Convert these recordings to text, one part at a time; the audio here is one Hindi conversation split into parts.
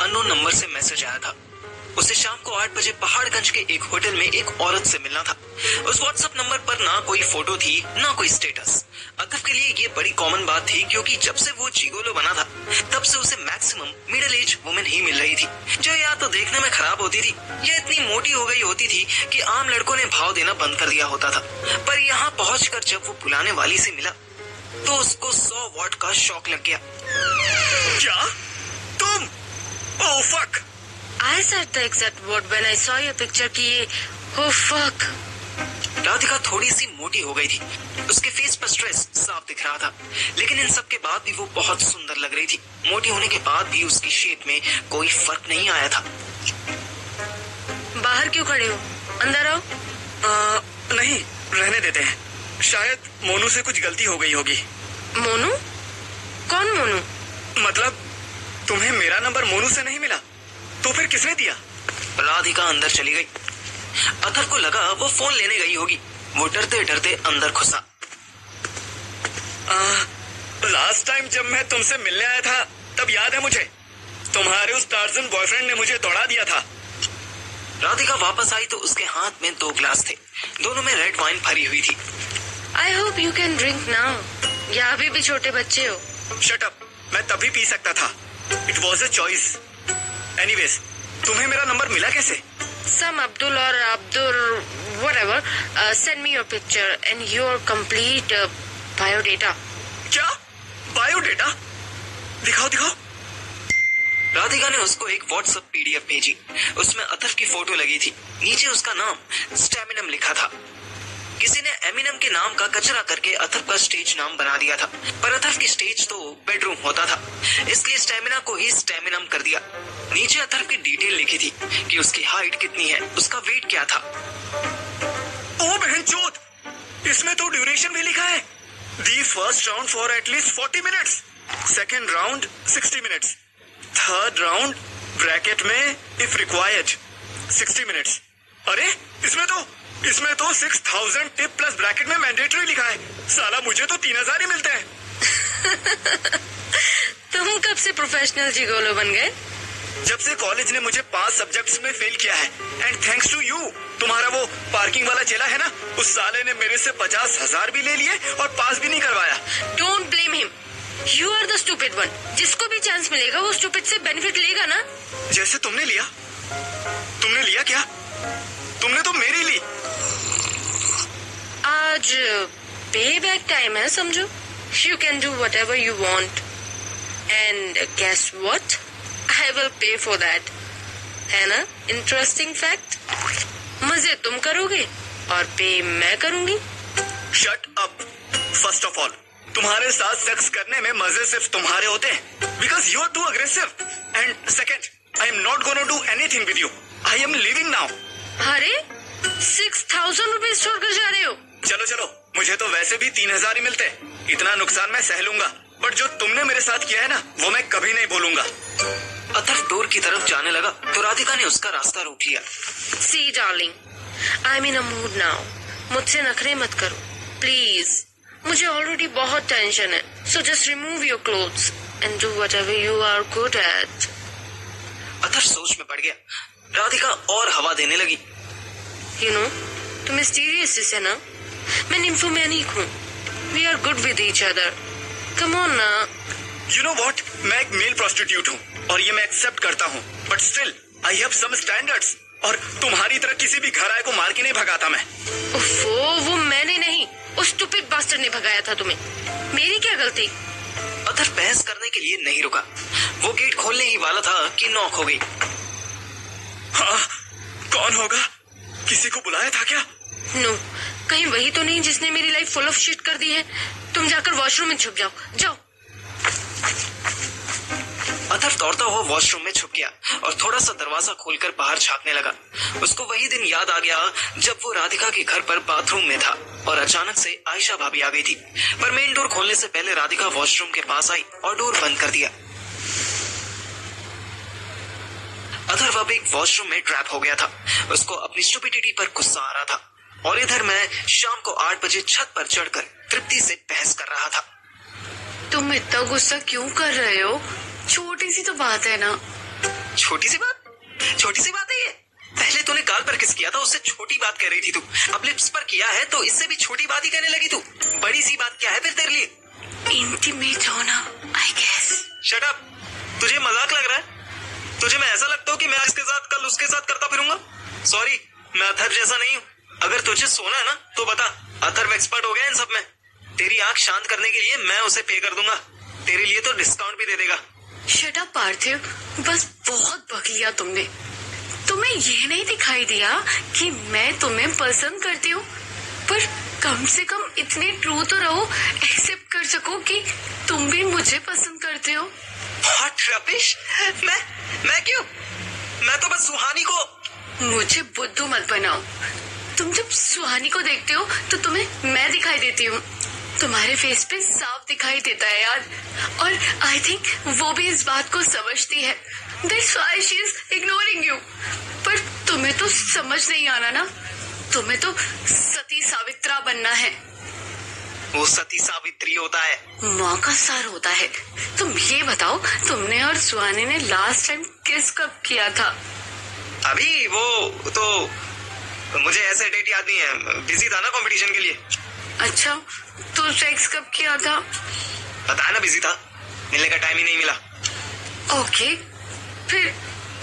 अननोन नंबर से मैसेज आया था। उसे शाम को 8 बजे पहाड़गंज के एक होटल में एक औरत से मिलना था। उस व्हाट्सएप नंबर पर ना कोई फोटो थी ना कोई स्टेटस। अतफ के लिए ये बड़ी कॉमन बात थी, क्योंकि जब से वो जिगोलो बना था तब से उसे मैक्सिमम मिडिल एज वुमेन ही मिल रही थी, जो या तो देखने में खराब होती थी या इतनी मोटी हो गई होती थी कि आम लड़कों ने भाव देना बंद कर दिया होता था। पर यहाँ पहुंचकर जब वो बुलाने वाली से मिला तो उसको 100 वॉट का शॉक लग गया। क्या तुम? Oh fuck! I said the exact word when I saw your picture कि ये oh fuck। राधिका थोड़ी सी मोटी हो गई थी, उसके फेस पर स्ट्रेस साफ दिख रहा था, लेकिन इन सब के बाद भी वो बहुत सुंदर लग रही थी। मोटी होने के बाद भी उसकी शेप में कोई फर्क नहीं आया था। बाहर क्यों खड़े हो, अंदर आओ। नहीं, रहने देते हैं। शायद मोनू से कुछ गलती हो गई होगी। मोनू? कौन मोनू? मतलब तुम्हें मेरा नंबर मोनू से नहीं मिला तो फिर किसने दिया? राधिका अंदर चली गई। अथर को लगा वो फोन लेने गई होगी। वो डरते डरते अंदर घुसा। लास्ट टाइम जब मैं तुमसे मिलने आया था तब याद है मुझे, तुम्हारे उस टार्जन बॉयफ्रेंड ने मुझे दौड़ा दिया था। राधिका वापस आई तो उसके हाथ में 2 ग्लास थे, दोनों में रेड वाइन भरी हुई थी। I hope you can drink now। या अभी भी छोटे बच्चे हो? Shut up, मैं तभी पी सकता था। It was a choice। Anyways, तुम्हें मेरा नंबर मिला कैसे? Some Abdul or Abdur whatever send me your picture and your complete biodata। क्या? बायोडेटा? दिखाओ दिखाओ। राधिका ने उसको एक व्हाट्सएप पीडीएफ भेजी। उसमें अथर की फोटो लगी थी, नीचे उसका नाम स्टैमिनम लिखा था। किसी ने एमिनम के नाम का कचरा करके अथर का स्टेज नाम बना दिया था, पर अथर की स्टेज तो बेडरूम होता था, इसलिए स्टैमिना को ही स्टैमिनम कर दिया। नीचे अथर की डिटेल लिखी थी कि उसकी हाइट कितनी है, उसका वेट क्या था। ओ बहनचोद, इसमें तो ड्यूरेशन भी लिखा है। The first round for at least 40 minutes, second round 60 minutes, third round bracket में इफ रिक्वायर्ड 60 मिनट्स। अरे इसमें तो 6000 टिप प्लस ब्रैकेट में मैंडेटरी लिखा है। साला मुझे तो 3000 ही मिलते हैं। तुम कब से प्रोफेशनल जिगोलो बन गए? जब से कॉलेज ने मुझे 5 सब्जेक्ट्स में फेल किया है। एंड थैंक्स टू यू, तुम्हारा वो पार्किंग वाला चेला है ना, उस साले ने मेरे से 50,000 भी ले लिए और पास भी नहीं करवाया। Don't blame him, you are the stupid one. जिसको भी चांस मिलेगा वो स्टूपिड से बेनिफिट लेगा ना। जैसे तुमने लिया। तुमने लिया क्या? तुमने तो मेरी ली। आज पे बैक टाइम है, समझो। You can do whatever you want and guess what, I will pay for that. है ना इंटरेस्टिंग फैक्ट? मजे तुम करोगे और पे मैं करूंगी। Shut up. First of all, तुम्हारे साथ सेक्स करने में मजे सिर्फ तुम्हारे होते हैं, because you are too aggressive. And second, I am not gonna do anything with you. I am leaving now. अरे 6000 रुपीज छोड़कर जा रहे हो? चलो, मुझे तो वैसे भी 3000 ही मिलते। इतना नुकसान मैं सह लूंगा, बट जो तुमने मेरे साथ किया है ना, वो मैं कभी नहीं भूलूंगा। अथर डोर की तरफ जाने लगा तो राधिका ने उसका रास्ता रोक लिया। See darling, I am in a mood now. मुझसे नखरे मत करो प्लीज। मुझे ऑलरेडी बहुत टेंशन है, so just remove your clothes and do whatever you are good at. अथर सोच में पड़ गया। राधिका और हवा देने लगी। यू नो, तुम मिस्टीरियस है ना, मैं निम्फोमैनिक हूँ। We are good with each other, come on ना। यू नो व्हाट, मैं एक मेल प्रोस्टिट्यूट हूँ और ये मैं एक्सेप्ट करता हूँ, but still I have some standards. और तुम्हारी तरह किसी भी घर आए को मार के नहीं भगाता मैं। वो मैंने नहीं, उस स्टूपिड बास्टर्ड ने भगाया था तुम्हें। मेरी क्या गलती? अथर बहस करने के लिए नहीं रुका। वो गेट खोलने ही वाला था कि नॉक हो गई। हाँ, कौन होगा? किसी को बुलाया था क्या? नो, कहीं वही तो नहीं जिसने मेरी लाइफ फुल ऑफ शिट कर दी है। तुम जाकर वॉशरूम में छुप जाओ। अथर दौड़ता हुआ वॉशरूम में छुप गया और थोड़ा सा दरवाजा खोलकर बाहर झांकने लगा। उसको वही दिन याद आ गया जब वो राधिका के घर पर बाथरूम में था और अचानक से आयशा भाभी आ गई थी। पर मेन डोर खोलने से पहले राधिका वॉशरूम के पास आई और डोर बंद कर दिया। अथर अब एक वॉशरूम में ट्रैप हो गया था। उसको अपनी स्टुपिडिटी पर गुस्सा आ रहा था और इधर मैं शाम को 8 बजे छत पर चढ़कर तृप्ति से बहस कर रहा था। तुम इतना गुस्सा क्यों कर रहे हो? छोटी सी तो बात है ना। छोटी सी बात है ये। पहले तूने गाल पर किस किया था, उससे छोटी बात कह रही थी तू। अब लिप्स पर किया है तो इससे भी छोटी बात ही कहने लगी तू। बड़ी सी बात क्या है फिर तेरे लिए? इंटीमेट होना, आई गेस। Shut up. तुझे मजाक लग रहा है? तुझे मैं ऐसा लगता हूँ कि मैं इसके साथ कल उसके साथ करता फिरूंगा? सॉरी, मैं अथर्व जैसा नहीं हूँ। अगर तुझे सोना है ना तो बता, अथर्व एक्सपर्ट हो गया इन सब में। तेरी आंख शांत करने के लिए मैं उसे पे कर दूंगा। तेरे लिए तो डिस्काउंट भी दे देगा। शट अप पार्थिव, बस बहुत बक लिया तुमने। तुम्हें ये नहीं दिखाई दिया कि मैं तुम्हें पसंद करती हूँ? पर कम से कम इतने ट्रू तो रहो, एक्सेप्ट कर सको कि तुम भी मुझे पसंद करते हो। What rubbish? मैं क्यों? मैं तो बस सुहानी को। मुझे बुद्धू मत बनाओ। तुम जब सुहानी को देखते हो तो तुम्हें मैं दिखाई देती हूँ। तुम्हारे फेस पे साफ दिखाई देता है यार। और आई थिंक वो भी इस बात को समझती है। That's why she is ignoring you. पर तुम्हें तो समझ नहीं आना ना। तुम्हें तो सती सावित्रा बनना है। वो सती सावित्री होता है, मौका सर होता है। तुम ये बताओ, तुमने और सुहानी ने लास्ट टाइम किस कब किया था? अभी वो तो मुझे ऐसे डेट याद नहीं है, बिजी था ना कंपटीशन के लिए। अच्छा, तो सेक्स कब किया था? बताया ना, बिजी था, मिलने का टाइम ही नहीं मिला। ओके, फिर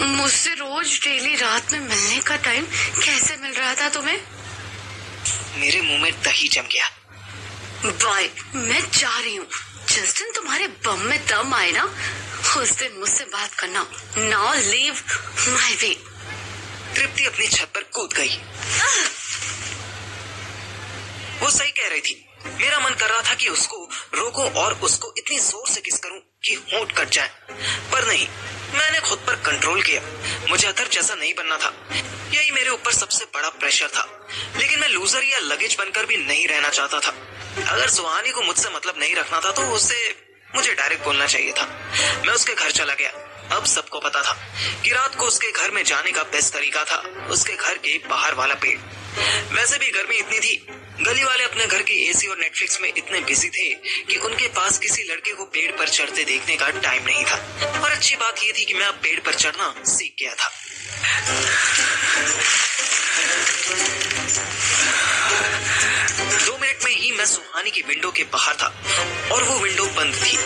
मुझसे रोज डेली रात में मिलने का टाइम कैसे मिल रहा था तुम्हें? मेरे मुंह में दही जम गया। बाय, मैं जा रही हूँ। जिस दिन तुम्हारे बम में दम आए ना, उस दिन मुझसे बात करना। Now leave my way. Tripti अपनी छत पर कूद गई। वो सही कह रही थी। मेरा मन कर रहा था कि उसको रोको और उसको इतनी जोर से किस करूं कि होंठ कट जाए, पर नहीं, मैंने खुद पर कंट्रोल किया। मुझे अथर्व जैसा नहीं बनना था, यही मेरे ऊपर सबसे बड़ा प्रेशर था। लेकिन मैं लूजर या लगेज बनकर भी नहीं रहना चाहता था। अगर सुहानी को मुझसे मतलब नहीं रखना था तो उससे मुझे डायरेक्ट बोलना चाहिए था। मैं उसके घर चला गया। अब सबको पता था कि रात को उसके घर में जाने का बेस्ट तरीका था उसके घर के बाहर वाला पेड़। वैसे भी गर्मी इतनी थी, गली वाले अपने घर के एसी और नेटफ्लिक्स में इतने बिजी थे कि उनके पास किसी लड़के को पेड़ पर चढ़ते देखने का टाइम नहीं था। और अच्छी बात यह थी कि मैं अब पेड़ पर चढ़ना सीख गया था। दो मिनट में ही मैं सुहानी की विंडो के बाहर था और वो विंडो बंद थी।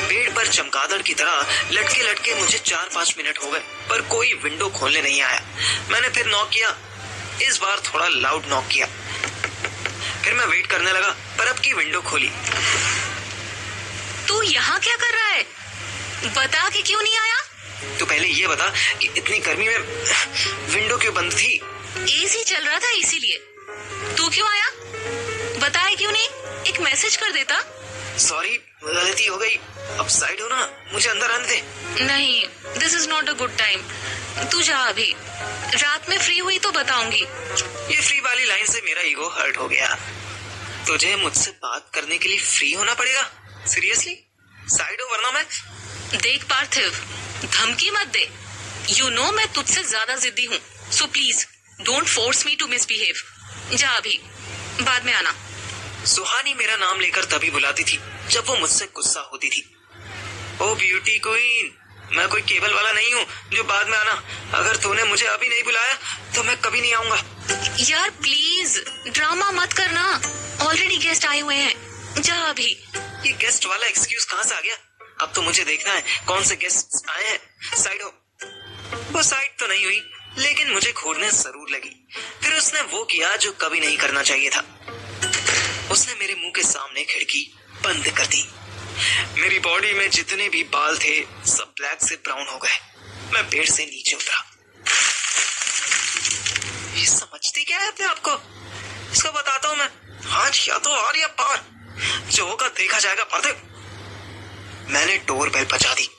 पेड़ पर चमगादड़ की तरह लटके लटके मुझे 4-5 मिनट हो गए, पर कोई विंडो खोलने नहीं आया। मैंने फिर नॉक किया, इस बार थोड़ा लाउड नॉक किया। फिर मैं वेट करने लगा, पर अब की विंडो खोली। तू यहाँ क्या कर रहा है? बता कि क्यों नहीं आया? तो पहले ये बता कि इतनी गर्मी में विंडो क्यों बंद थी? एसी चल रहा था इसीलिए। तू क्यों आया? बताया क्यों नहीं? एक मैसेज कर देता। सॉरी, गलती हो गई। अब साइड हो ना, मुझे अंदर आने दे। नहीं, this is not a good time. तू जा अभी। रात में फ्री हुई तो बताऊंगी। ये फ्री वाली लाइन से मेरा ईगो हर्ट हो गया। तुझे मुझसे बात करने के लिए फ्री होना पड़ेगा? सीरियसली? साइड हो वरना मैं। देख पार्थिव, धमकी मत दे। यू नो मैं तुझसे ज्यादा जिद्दी हूँ, so please don't force me to misbehave. जा अभी, बाद में आना। सुहानी मेरा नाम लेकर तभी बुलाती थी जब वो मुझसे गुस्सा होती थी। ओ ब्यूटी क्वीन, मैं कोई केबल वाला नहीं हूँ जो बाद में आना। अगर तूने मुझे अभी नहीं बुलाया तो मैं कभी नहीं आऊंगा। यार प्लीज ड्रामा मत करना, ऑलरेडी गेस्ट आए हुए हैं। जा अभी। ये गेस्ट वाला एक्सक्यूज कहाँ से आ गया? अब तो मुझे देखना है कौन से गेस्ट आए हैं। साइड हो। वो साइड तो नहीं हुई, लेकिन मुझे घूरने जरूर लगी। फिर उसने वो किया जो कभी नहीं करना चाहिए था। उसने मेरे मुंह के सामने खिड़की बंद कर दी। मेरी बॉडी में जितने भी बाल थे सब ब्लैक से ब्राउन हो गए। मैं पेड़ से नीचे उतरा। ये समझती क्या है अपने आप को? इसको बताता हूँ मैं, आज या तो आर या पार, जो होगा देखा जाएगा। पार्थिव, मैंने डोर बेल बजा दी।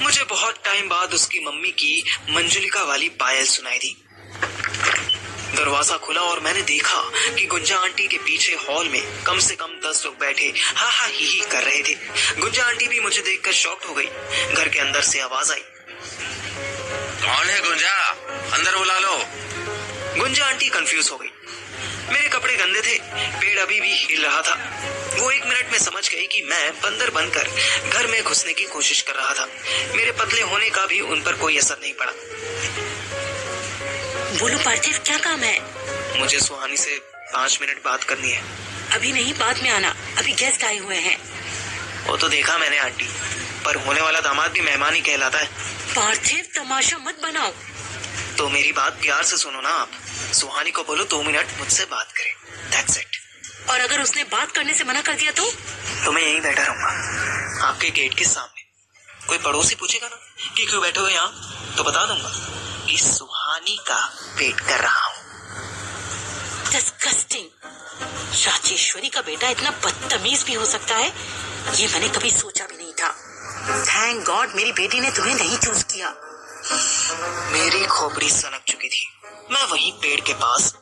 मुझे बहुत टाइम बाद उसकी मम्मी की मंजुलिका वाली पायल सुनाई दी। दरवाजा खुला और मैंने देखा कि गुंजा आंटी के पीछे हॉल में कम से कम 10 लोग बैठे हा हा ही कर रहे थे। गुंजा आंटी भी मुझे देखकर शॉक्ड हो गई। घर के अंदर से आवाज आई, कौन है गुंजा? अंदर बुला लो। गुंजा आंटी कंफ्यूज हो गई। मेरे कपड़े गंदे थे, पेड़ अभी भी हिल रहा था। वो 1 मिनट में समझ गई कि मैं बंदर बनकर घर में घुसने की कोशिश कर रहा था। मेरे पतले होने का भी उन पर कोई असर नहीं पड़ा। बोलो पार्थिव, क्या काम है? मुझे सुहानी से 5 मिनट बात करनी है। अभी नहीं, बाद में आना, अभी गेस्ट आए हुए हैं। वो तो देखा मैंने आंटी, पर होने वाला दामाद भी मेहमान ही कहलाता है। पार्थिव, तमाशा मत बनाओ। तो मेरी बात प्यार से सुनो ना आप। सुहानी को बोलो 2 मिनट मुझसे बात करे। That's it। और अगर उसने बात करने से मना कर दिया तो मैं यहीं बैठा रहूंगा, आपके गेट के सामने। कोई पड़ोसी पूछेगा ना कि क्यों बैठे हो यहाँ, तो बता दूंगा कि सुहानी का वेट कर रहा हूँ। डिस्गस्टिंग। राजेश्वरी का बेटा इतना बदतमीज भी हो सकता है, ये मैंने कभी सोचा भी नहीं था। थैंक गॉड मेरी बेटी ने तुम्हें नहीं चूज किया। मेरी खोपड़ी सनक चुकी थी। मैं वहीं पेड़ के पास